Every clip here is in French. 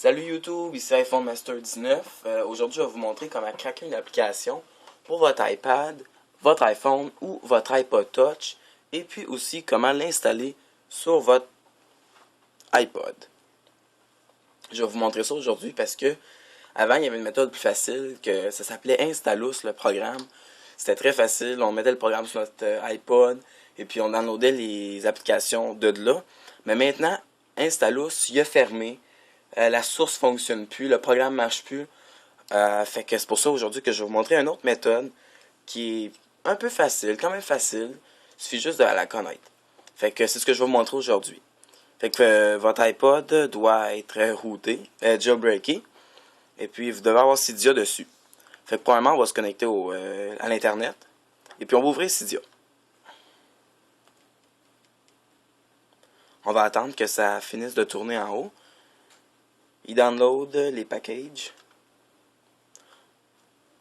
Salut YouTube, ici iPhone Master 19. Aujourd'hui, je vais vous montrer comment craquer une application pour votre iPad, votre iPhone ou votre iPod Touch, et puis aussi comment l'installer sur votre iPod. Je vais vous montrer ça aujourd'hui parce que avant, il y avait une méthode plus facile que ça s'appelait Installous, le programme. C'était très facile, on mettait le programme sur notre iPod et puis on downloadait les applications de là. Mais maintenant, Installous, il a fermé. La source fonctionne plus, le programme marche plus. Fait que c'est pour ça aujourd'hui que je vais vous montrer une autre méthode qui est un peu facile, quand même facile. Il suffit juste de la connaître. Fait que c'est ce que je vais vous montrer aujourd'hui. Fait que votre iPod doit être routé, jailbreaké. Et puis vous devez avoir Cydia dessus. Fait que premièrement, on va se connecter à l'Internet. Et puis on va ouvrir Cydia. On va attendre que ça finisse de tourner en haut. Il download les packages.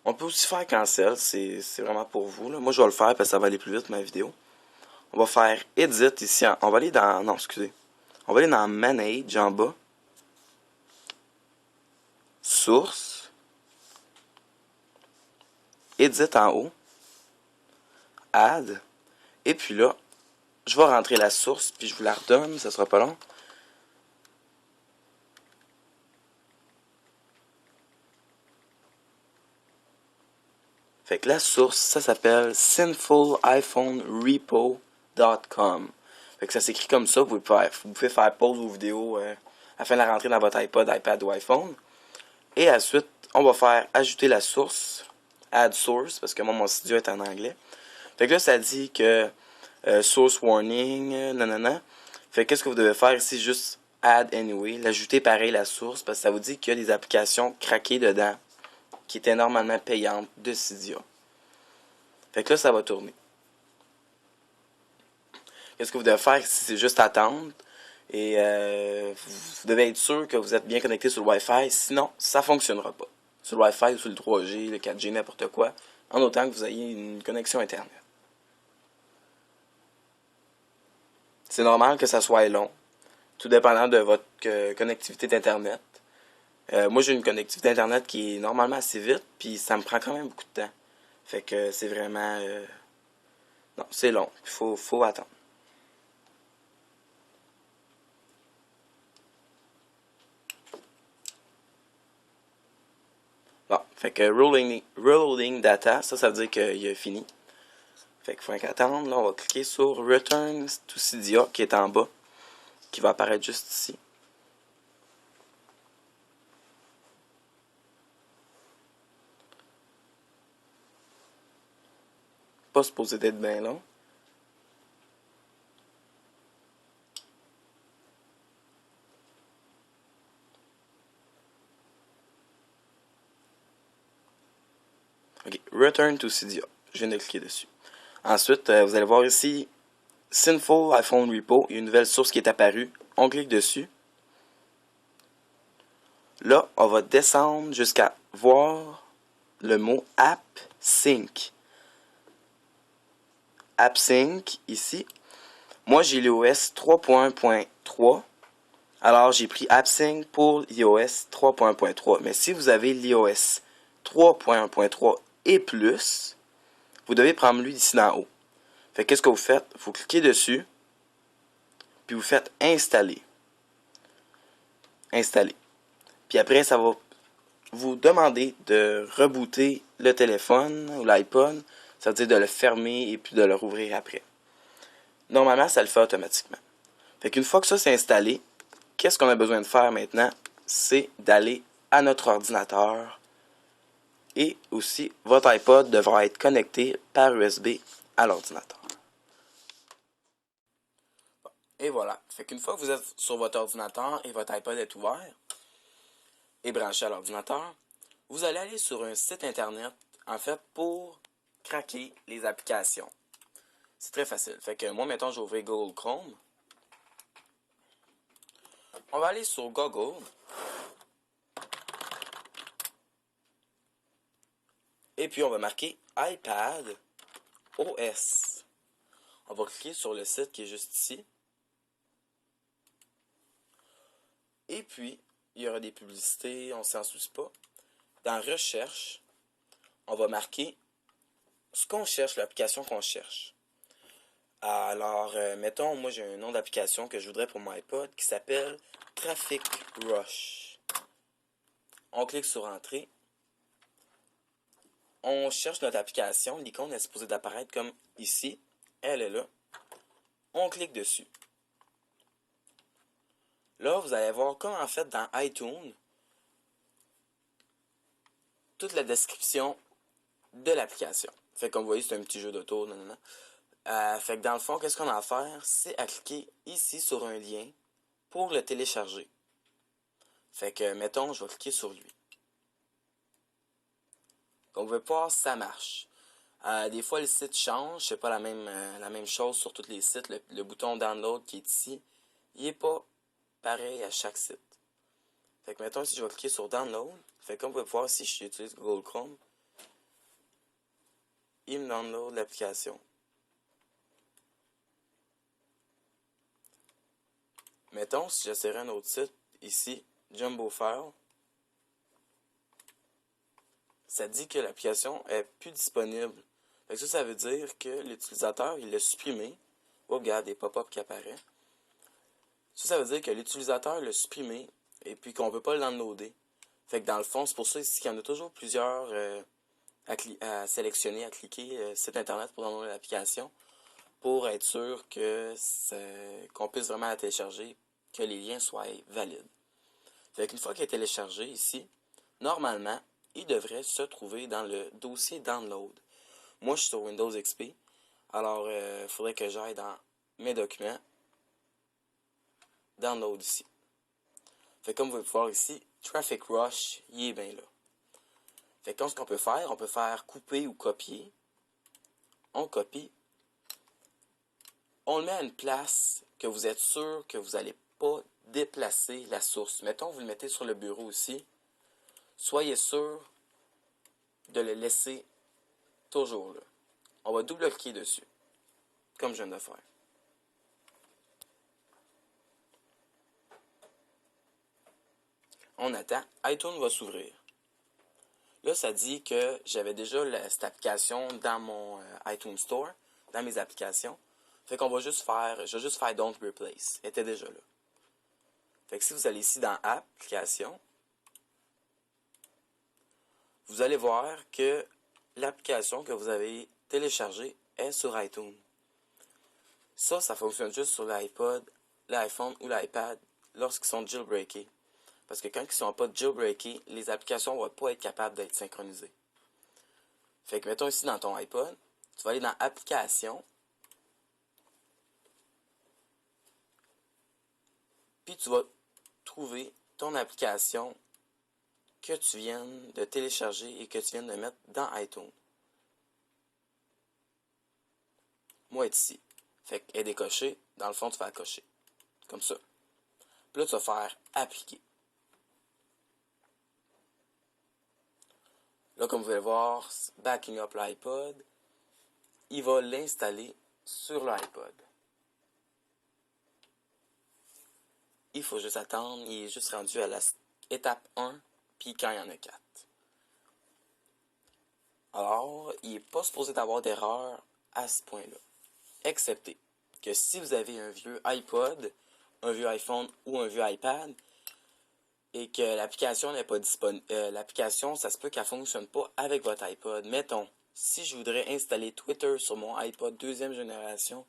On peut aussi faire cancel, c'est vraiment pour vous, là. Moi, je vais le faire parce que ça va aller plus vite, ma vidéo. On va faire Edit ici. On va aller dans... Non, excusez. On va aller dans Manage en bas. Source. Edit en haut. Add. Et puis là, je vais rentrer la source, puis je vous la redonne, ça sera pas long. Fait que la source, ça s'appelle sinfuliPhoneRepo.com. Fait que ça s'écrit comme ça, vous pouvez faire pause aux vidéos afin de la rentrer dans votre iPod, iPad ou iPhone. Et ensuite, on va faire ajouter la source, add source, parce que moi mon studio est en anglais. Fait que là, ça dit que source warning, nanana. Fait que qu'est-ce que vous devez faire ici, juste add anyway, l'ajouter pareil la source, parce que ça vous dit qu'il y a des applications craquées dedans, qui étaient normalement payantes de Cydia. Fait que là, ça va tourner. Qu'est-ce que vous devez faire ici, c'est juste attendre. Et vous devez être sûr que vous êtes bien connecté sur le Wi-Fi, sinon ça ne fonctionnera pas. Sur le Wi-Fi ou sur le 3G, le 4G, n'importe quoi, en autant que vous ayez une connexion Internet. C'est normal que ça soit long, tout dépendant de votre connectivité d'Internet. Moi, j'ai une connectivité Internet qui est normalement assez vite, puis ça me prend quand même beaucoup de temps. Fait que c'est vraiment... non, c'est long, il faut attendre. Bon, fait que reloading data, ça veut dire qu'il a fini. Fait qu'il faut attendre. Là, on va cliquer sur Return to Cydia, qui est en bas, qui va apparaître juste ici. Pas supposé d'être bien long. Ok, Return to Cydia. Je viens de cliquer dessus. Ensuite, vous allez voir ici Sinful iPhone Repo. Il y a une nouvelle source qui est apparue. On clique dessus. Là, on va descendre jusqu'à voir le mot AppSync. AppSync, ici. Moi, j'ai l'iOS 3.1.3. Alors, j'ai pris AppSync pour l'iOS 3.1.3. Mais si vous avez l'iOS 3.1.3 et plus, vous devez prendre lui d'ici d'en haut. Fait qu'est-ce que vous faites? Vous cliquez dessus, puis vous faites installer. Installer. Puis après, ça va vous demander de rebooter le téléphone ou l'iPod. Ça veut dire de le fermer et puis de le rouvrir après. Normalement, ça le fait automatiquement. Fait qu'une fois que ça c'est installé, qu'est-ce qu'on a besoin de faire maintenant? C'est d'aller à notre ordinateur. Et aussi, votre iPod devra être connecté par USB à l'ordinateur. Et voilà. Fait qu'une fois que vous êtes sur votre ordinateur et votre iPod est ouvert et branché à l'ordinateur, vous allez aller sur un site internet, en fait, pour craquer les applications. C'est très facile. Fait que moi, mettons, j'ai ouvert Google Chrome. On va aller sur Google. Et puis, on va marquer iPad OS. On va cliquer sur le site qui est juste ici. Et puis, il y aura des publicités, on s'en soucie pas. Dans Recherche, on va marquer ce qu'on cherche, l'application qu'on cherche. Alors, mettons, moi j'ai un nom d'application que je voudrais pour mon iPod qui s'appelle Traffic Rush. On clique sur Entrée. On cherche notre application. L'icône est supposée d'apparaître comme ici. Elle est là. On clique dessus. Là, vous allez voir comme en fait dans iTunes, toute la description de l'application. Fait que comme vous voyez, c'est un petit jeu d'auto. Fait que dans le fond, qu'est-ce qu'on a à faire? C'est à cliquer ici sur un lien pour le télécharger. Fait que, mettons, je vais cliquer sur lui. Comme vous pouvez voir, ça marche. Des fois, le site change. C'est pas la même chose sur tous les sites. Le bouton Download qui est ici, il n'est pas pareil à chaque site. Fait que, mettons, si je vais cliquer sur Download, fait que comme vous pouvez voir, si j'utilise Google Chrome, il me download l'application. Mettons, si j'essaierais un autre site, ici, Jumbo File, ça dit que l'application est plus disponible. Fait que ça veut dire que l'utilisateur, il l'a supprimé. Oh, regarde, des pop-up qui apparaissent. Ça veut dire que l'utilisateur l'a supprimé et puis qu'on ne veut pas le downloader. Fait que dans le fond, c'est pour ça ici qu'il y en a toujours plusieurs à sélectionner, à cliquer site internet pour downloader l'application pour être sûr qu'on puisse vraiment la télécharger, que les liens soient valides. Fait qu'une fois qu'il est téléchargé ici, normalement, il devrait se trouver dans le dossier Download. Moi, je suis sur Windows XP, alors il faudrait que j'aille dans mes documents, Download ici. Fait que comme vous pouvez voir ici, Traffic Rush, il est bien là. Fait que ce qu'on peut faire, on peut faire couper ou copier. On copie. On le met à une place que vous êtes sûr que vous n'allez pas déplacer la source. Mettons, vous le mettez sur le bureau aussi. Soyez sûr de le laisser toujours là. On va double-cliquer dessus, comme je viens de faire. On attend. iTunes va s'ouvrir. Là, ça dit que j'avais déjà cette application dans mon iTunes Store, dans mes applications. Fait qu'on va juste faire, je vais juste faire Don't Replace. Elle était déjà là. Fait que si vous allez ici dans Application, vous allez voir que l'application que vous avez téléchargée est sur iTunes. Ça fonctionne juste sur l'iPod, l'iPhone ou l'iPad lorsqu'ils sont jailbreakés. Parce que quand ils ne sont pas jailbreakés, les applications ne vont pas être capables d'être synchronisées. Fait que mettons ici dans ton iPod, tu vas aller dans Applications, puis tu vas trouver ton application que tu viens de télécharger et que tu viens de mettre dans iTunes. Moi, elle est ici. Fait qu'elle est décochée. Dans le fond, tu vas la cocher. Comme ça. Puis là, tu vas faire Appliquer. Là, comme vous pouvez le voir, backing up l'iPod, il va l'installer sur l'iPod. Il faut juste attendre, il est juste rendu à l'étape 1, puis quand il y en a 4. Alors, il n'est pas supposé d'avoir d'erreur à ce point-là. Excepté que si vous avez un vieux iPod, un vieux iPhone ou un vieux iPad, et que l'application n'est pas disponible, l'application, ça se peut qu'elle ne fonctionne pas avec votre iPod. Mettons, si je voudrais installer Twitter sur mon iPod deuxième génération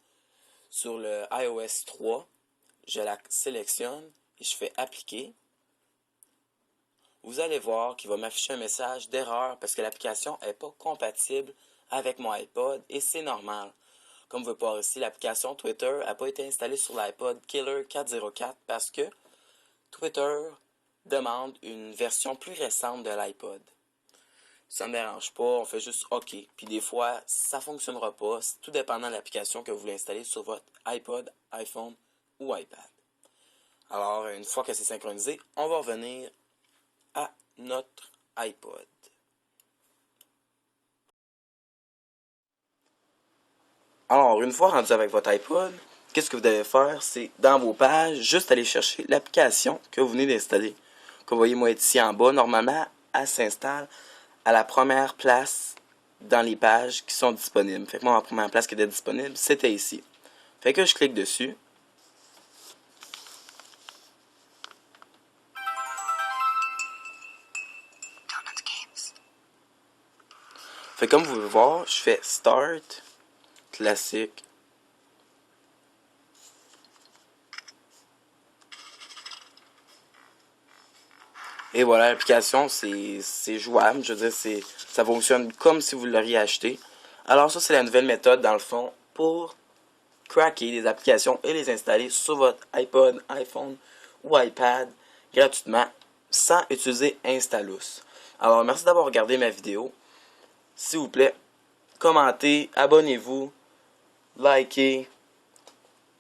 sur le iOS 3, je la sélectionne et je fais Appliquer. Vous allez voir qu'il va m'afficher un message d'erreur parce que l'application n'est pas compatible avec mon iPod et c'est normal. Comme vous pouvez voir ici, l'application Twitter n'a pas été installée sur l'iPod Killer 404 parce que Twitter demande une version plus récente de l'iPod. Ça ne me dérange pas, on fait juste OK. Puis des fois, ça ne fonctionnera pas, c'est tout dépendant de l'application que vous voulez installer sur votre iPod, iPhone ou iPad. Alors, une fois que c'est synchronisé, on va revenir à notre iPod. Alors, une fois rendu avec votre iPod, qu'est-ce que vous devez faire? C'est dans vos pages, juste aller chercher l'application que vous venez d'installer. Comme vous voyez, moi, est ici en bas. Normalement, elle s'installe à la première place dans les pages qui sont disponibles. Fait que moi, ma première place qui était disponible, c'était ici. Fait que je clique dessus. Fait que comme vous pouvez voir, je fais Start, classique. Et voilà, l'application, c'est jouable. Je veux dire, ça fonctionne comme si vous l'auriez acheté. Alors ça, c'est la nouvelle méthode, dans le fond, pour cracker des applications et les installer sur votre iPod, iPhone ou iPad gratuitement sans utiliser Installous. Alors, merci d'avoir regardé ma vidéo. S'il vous plaît, commentez, abonnez-vous, likez.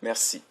Merci.